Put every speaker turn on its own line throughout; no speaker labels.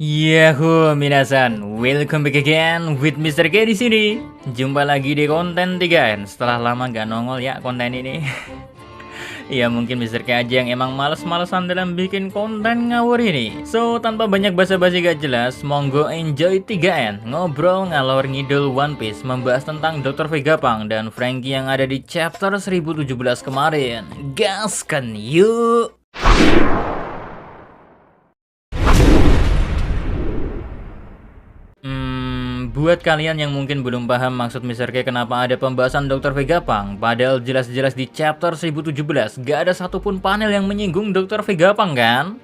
Yahoo minasan, welcome back again with Mr. K di sini. Jumpa lagi di konten 3N. Setelah lama gak nongol ya konten ini. Ya mungkin Mr. K aja yang emang males-malesan dalam bikin konten ngawur ini. So tanpa banyak basa-basi gak jelas, monggo enjoy 3N. Ngobrol ngalor ngidul One Piece, membahas tentang Dr. Vegapunk dan Franky yang ada di chapter 1017 kemarin. Gaskan yuk. Buat kalian yang mungkin belum paham maksud Mr. K kenapa ada pembahasan Dr. Vegapunk, padahal jelas-jelas di chapter 1017 gak ada satupun panel yang menyinggung Dr. Vegapunk kan?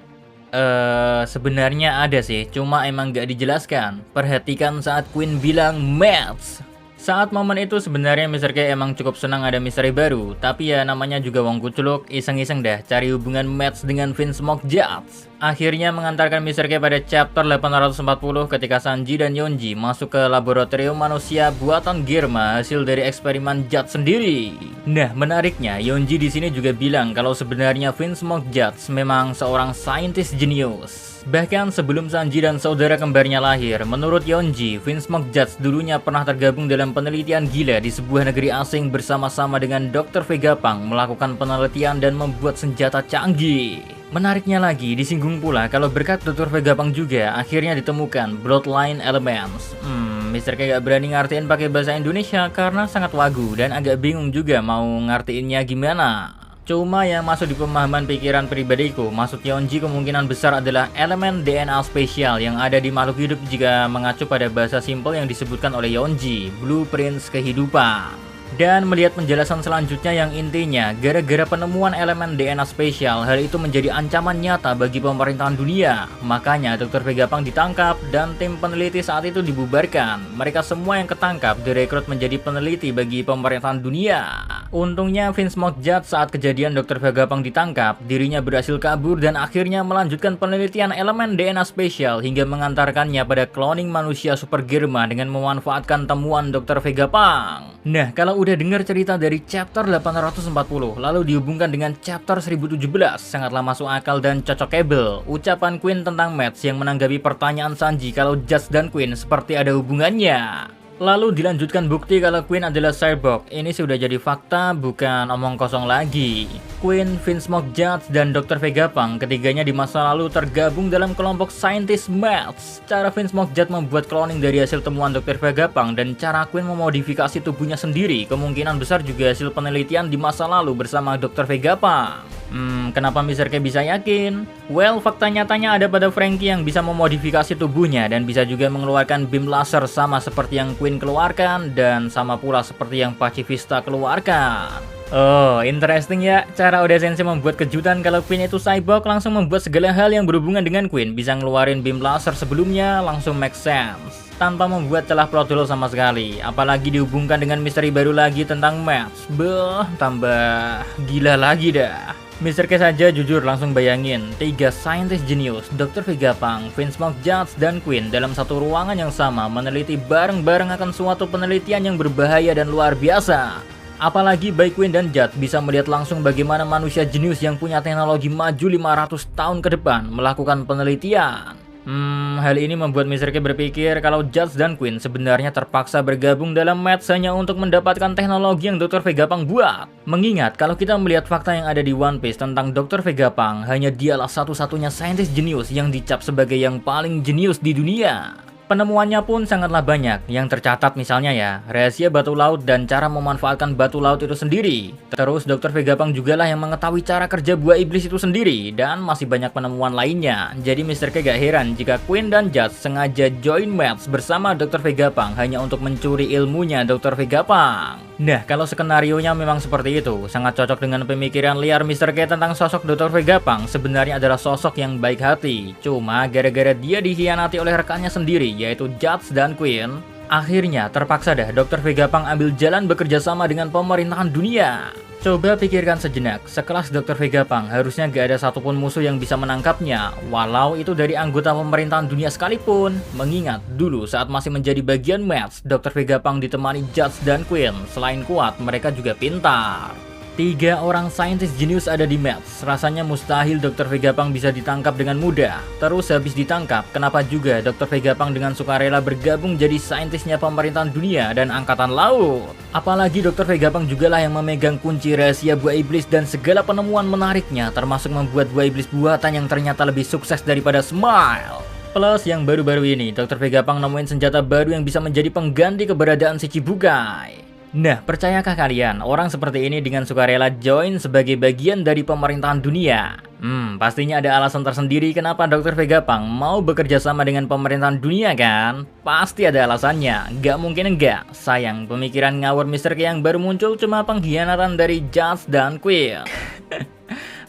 Sebenarnya ada sih, cuma emang gak dijelaskan. Perhatikan saat Queen bilang Mats. Saat momen itu sebenarnya Mr. K emang cukup senang ada misteri baru, tapi ya namanya juga wong kuculuk, iseng-iseng dah cari hubungan Mats dengan Vince Judge. Akhirnya mengantarkan Mr. K pada chapter 840 ketika Sanji dan Yonji masuk ke laboratorium manusia buatan Girma hasil dari eksperimen Judge sendiri. Nah, menariknya Yonji di sini juga bilang kalau sebenarnya Vince Judge memang seorang saintis jenius. Bahkan sebelum Sanji dan saudara kembarnya lahir, menurut Yonji, Vince Judge dulunya pernah tergabung dalam penelitian gila di sebuah negeri asing bersama-sama dengan Dr. Vegapunk melakukan penelitian dan membuat senjata canggih. Menariknya lagi, disinggung pula kalau berkat Dr. Vegapunk juga akhirnya ditemukan Bloodline Elements. Mr. K gak berani ngartiin pakai bahasa Indonesia karena sangat wagu dan agak bingung juga mau ngartiinnya gimana. Cuma yang masuk di pemahaman pikiran pribadiku, maksud Yonji kemungkinan besar adalah elemen DNA spesial yang ada di makhluk hidup jika mengacu pada bahasa simpel yang disebutkan oleh Yonji, blueprints kehidupan. Dan melihat penjelasan selanjutnya yang intinya, gara-gara penemuan elemen DNA spesial, hal itu menjadi ancaman nyata bagi pemerintahan dunia. Makanya Dr. Vegapunk ditangkap dan tim peneliti saat itu dibubarkan. Mereka semua yang ketangkap direkrut menjadi peneliti bagi pemerintahan dunia. Untungnya Vince Judge saat kejadian Dr. Vegapunk ditangkap, dirinya berhasil kabur dan akhirnya melanjutkan penelitian elemen DNA spesial hingga mengantarkannya pada cloning manusia Super Girma dengan memanfaatkan temuan Dr. Vegapunk. Nah, kalau udah dengar cerita dari chapter 840 lalu dihubungkan dengan chapter 1017, sangatlah masuk akal dan cocokable ucapan Queen tentang Mats yang menanggapi pertanyaan Sanji kalau Judge dan Queen seperti ada hubungannya. Lalu dilanjutkan bukti kalau Queen adalah cyborg. Ini sudah jadi fakta, bukan omong kosong lagi. Queen, Vince Judge, dan Dr. Vegapunk ketiganya di masa lalu tergabung dalam kelompok saintis Mats. Cara Vince Judge membuat cloning dari hasil temuan Dr. Vegapunk dan cara Queen memodifikasi tubuhnya sendiri kemungkinan besar juga hasil penelitian di masa lalu bersama Dr. Vegapunk. Kenapa Mr. K bisa yakin? Well, fakta nyatanya ada pada Franky yang bisa memodifikasi tubuhnya dan bisa juga mengeluarkan beam laser sama seperti yang Queen keluarkan dan sama pula seperti yang Pacifista keluarkan. Oh, interesting ya. Cara Oda Sensei membuat kejutan kalau Queen itu cyborg langsung membuat segala hal yang berhubungan dengan Queen bisa ngeluarin beam laser sebelumnya langsung make sense. Tanpa membuat celah plot hole sama sekali. Apalagi dihubungkan dengan misteri baru lagi tentang Mats. Tambah gila lagi dah. Mr. K saja jujur langsung bayangin 3 saintis jenius, Dr. Vegapunk, Vince Judge, dan Queen dalam satu ruangan yang sama meneliti bareng-bareng akan suatu penelitian yang berbahaya dan luar biasa. Apalagi baik Queen dan Judge bisa melihat langsung bagaimana manusia jenius yang punya teknologi maju 500 tahun ke depan melakukan penelitian. Hal ini membuat Mr. K berpikir kalau Judge dan Queen sebenarnya terpaksa bergabung dalam Mats hanya untuk mendapatkan teknologi yang Dr. Vegapunk buat. Mengingat kalau kita melihat fakta yang ada di One Piece tentang Dr. Vegapunk, hanya dialah satu-satunya saintis jenius yang dicap sebagai yang paling jenius di dunia. Penemuannya pun sangatlah banyak, yang tercatat misalnya ya, rahasia batu laut dan cara memanfaatkan batu laut itu sendiri. Terus Dr. Vegapunk jugalah yang mengetahui cara kerja buah iblis itu sendiri, dan masih banyak penemuan lainnya. Jadi Mr. K gak heran jika Queen dan Judge sengaja join Mats bersama Dr. Vegapunk hanya untuk mencuri ilmunya Dr. Vegapunk. Nah, kalau skenarionya memang seperti itu, sangat cocok dengan pemikiran liar Mr. K tentang sosok Dr. Vegapunk sebenarnya adalah sosok yang baik hati. Cuma gara-gara dia dikhianati oleh rekannya sendiri, yaitu Judge dan Queen, akhirnya terpaksa dah Dr. Vegapunk ambil jalan bekerja sama dengan pemerintahan dunia. Coba pikirkan sejenak, sekelas Dr. Vegapunk harusnya gak ada satupun musuh yang bisa menangkapnya, walau itu dari anggota pemerintahan dunia sekalipun. Mengingat dulu saat masih menjadi bagian Mats, Dr. Vegapunk ditemani Judge dan Queen. Selain kuat, mereka juga pintar. 3 orang saintis jenius ada di Mets. Rasanya mustahil Dr. Vegapunk bisa ditangkap dengan mudah. Terus habis ditangkap, kenapa juga Dr. Vegapunk dengan sukarela bergabung jadi saintisnya pemerintahan dunia dan angkatan laut? Apalagi Dr. Vegapunk jugalah yang memegang kunci rahasia buah iblis dan segala penemuan menariknya, termasuk membuat buah iblis buatan yang ternyata lebih sukses daripada Smile. Plus yang baru-baru ini, Dr. Vegapunk nemuin senjata baru yang bisa menjadi pengganti keberadaan Shichibukai. Nah, percayakah kalian orang seperti ini dengan sukarela join sebagai bagian dari pemerintahan dunia? Pastinya ada alasan tersendiri kenapa Dr. Vegapunk mau bekerja sama dengan pemerintahan dunia kan? Pasti ada alasannya, nggak mungkin enggak. Sayang, pemikiran ngawur Mr. K yang baru muncul cuma pengkhianatan dari Judge dan Quill.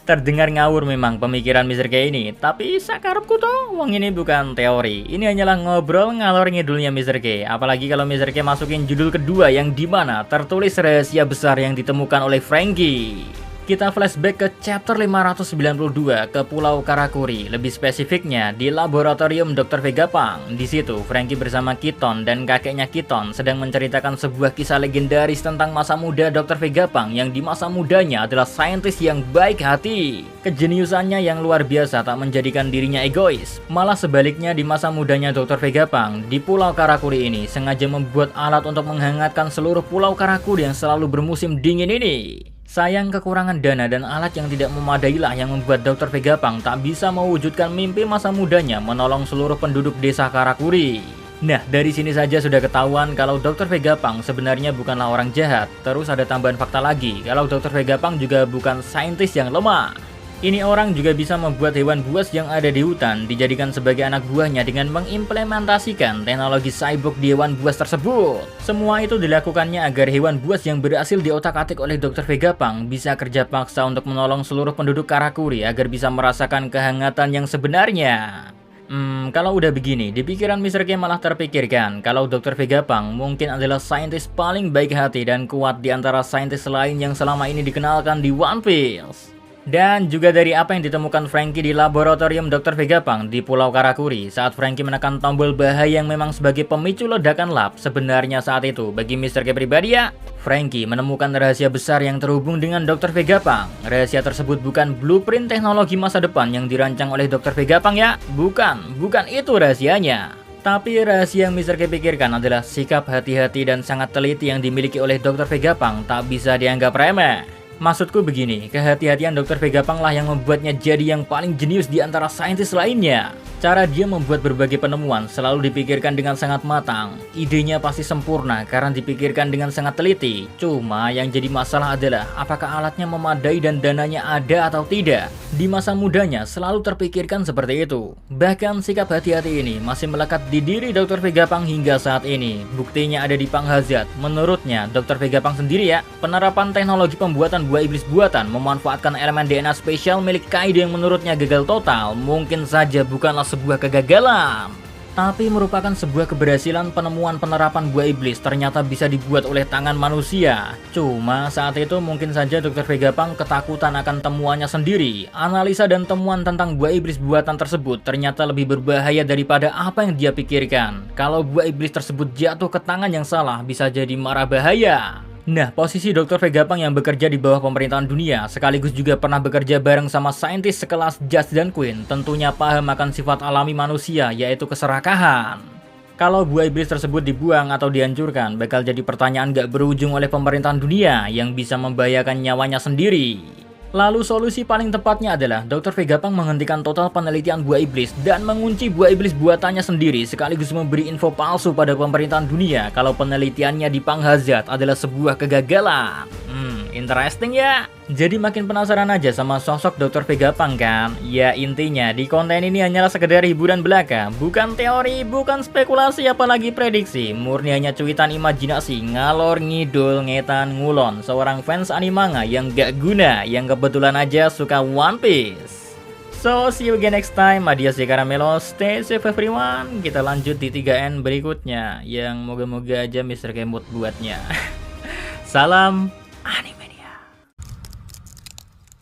Terdengar ngawur memang pemikiran Mr. K ini, tapi sakarepku toh, wong ini bukan teori. Ini hanyalah ngobrol ngalor ngidulnya Mr. K. Apalagi kalau Mr. K masukin judul kedua yang dimana tertulis rahasia besar yang ditemukan oleh Franky. Kita flashback ke chapter 592 ke Pulau Karakuri, lebih spesifiknya di laboratorium Dr. Vegapunk. Di situ, Franky bersama Kiton dan kakeknya Kiton sedang menceritakan sebuah kisah legendaris tentang masa muda Dr. Vegapunk yang di masa mudanya adalah saintis yang baik hati. Kejeniusannya yang luar biasa tak menjadikan dirinya egois. Malah sebaliknya di masa mudanya Dr. Vegapunk di Pulau Karakuri ini sengaja membuat alat untuk menghangatkan seluruh Pulau Karakuri yang selalu bermusim dingin ini. Sayang kekurangan dana dan alat yang tidak memadailah yang membuat Dr. Vegapunk tak bisa mewujudkan mimpi masa mudanya menolong seluruh penduduk desa Karakuri. Nah, dari sini saja sudah ketahuan kalau Dr. Vegapunk sebenarnya bukanlah orang jahat. Terus ada tambahan fakta lagi, kalau Dr. Vegapunk juga bukan saintis yang lemah. Ini orang juga bisa membuat hewan buas yang ada di hutan dijadikan sebagai anak buahnya dengan mengimplementasikan teknologi cyborg di hewan buas tersebut. Semua itu dilakukannya agar hewan buas yang berhasil diotak-atik oleh Dr. Vegapunk bisa kerja paksa untuk menolong seluruh penduduk Karakuri agar bisa merasakan kehangatan yang sebenarnya. Kalau udah begini, di pikiran Mr. K malah terpikirkan kalau Dr. Vegapunk mungkin adalah saintis paling baik hati dan kuat di antara saintis lain yang selama ini dikenalkan di One Piece. Dan juga dari apa yang ditemukan Franky di laboratorium Dr. Vegapunk di Pulau Karakuri saat Franky menekan tombol bahaya yang memang sebagai pemicu ledakan lab. Sebenarnya saat itu bagi Mr. K pribadi ya, Franky menemukan rahasia besar yang terhubung dengan Dr. Vegapunk. Rahasia tersebut bukan blueprint teknologi masa depan yang dirancang oleh Dr. Vegapunk ya. Bukan itu rahasianya. Tapi rahasia yang Mr. K pikirkan adalah sikap hati-hati dan sangat teliti yang dimiliki oleh Dr. Vegapunk tak bisa dianggap remeh. Maksudku begini, kehati-hatian Dr. Vegapunk lah yang membuatnya jadi yang paling jenius di antara saintis lainnya. Cara dia membuat berbagai penemuan selalu dipikirkan dengan sangat matang. Idenya pasti sempurna karena dipikirkan dengan sangat teliti. Cuma yang jadi masalah adalah apakah alatnya memadai dan dananya ada atau tidak. Di masa mudanya selalu terpikirkan seperti itu. Bahkan sikap hati-hati ini masih melekat di diri Dr. Vegapunk hingga saat ini. Buktinya ada di Punk Hazard. Menurutnya Dr. Vegapunk sendiri ya, penerapan teknologi pembuatan buah iblis buatan memanfaatkan elemen DNA spesial milik Kaido yang menurutnya gagal total mungkin saja bukanlah sebuah kegagalan, tapi merupakan sebuah keberhasilan. Penemuan penerapan buah iblis ternyata bisa dibuat oleh tangan manusia. Cuma saat itu mungkin saja Dr. Vegapunk ketakutan akan temuannya sendiri. Analisa dan temuan tentang buah iblis buatan tersebut ternyata lebih berbahaya daripada apa yang dia pikirkan. Kalau buah iblis tersebut jatuh ke tangan yang salah bisa jadi marah bahaya. Nah, posisi Dr. Vegapunk yang bekerja di bawah pemerintahan dunia sekaligus juga pernah bekerja bareng sama saintis sekelas Judge dan Queen tentunya paham akan sifat alami manusia yaitu keserakahan. Kalau buah iblis tersebut dibuang atau dihancurkan bakal jadi pertanyaan gak berujung oleh pemerintahan dunia yang bisa membahayakan nyawanya sendiri. Lalu solusi paling tepatnya adalah Dr. Vegapunk menghentikan total penelitian buah iblis dan mengunci buah iblis buatannya sendiri sekaligus memberi info palsu pada pemerintahan dunia kalau penelitiannya di Punk Hazard adalah sebuah kegagalan. Interesting ya? Jadi makin penasaran aja sama sosok Dr. Vegapunk kan? Ya intinya di konten ini hanyalah sekedar hiburan belaka, bukan teori, bukan spekulasi apalagi prediksi. Murni hanya cuitan imajinasi, ngalor ngidul, ngetan, ngulon seorang fans animanga yang gak guna, yang kebetulan aja suka One Piece. So see you again next time, adios ya Caramelo, stay safe everyone. Kita lanjut di 3N berikutnya, yang moga-moga aja Mr. Kemut buatnya. Salam anime.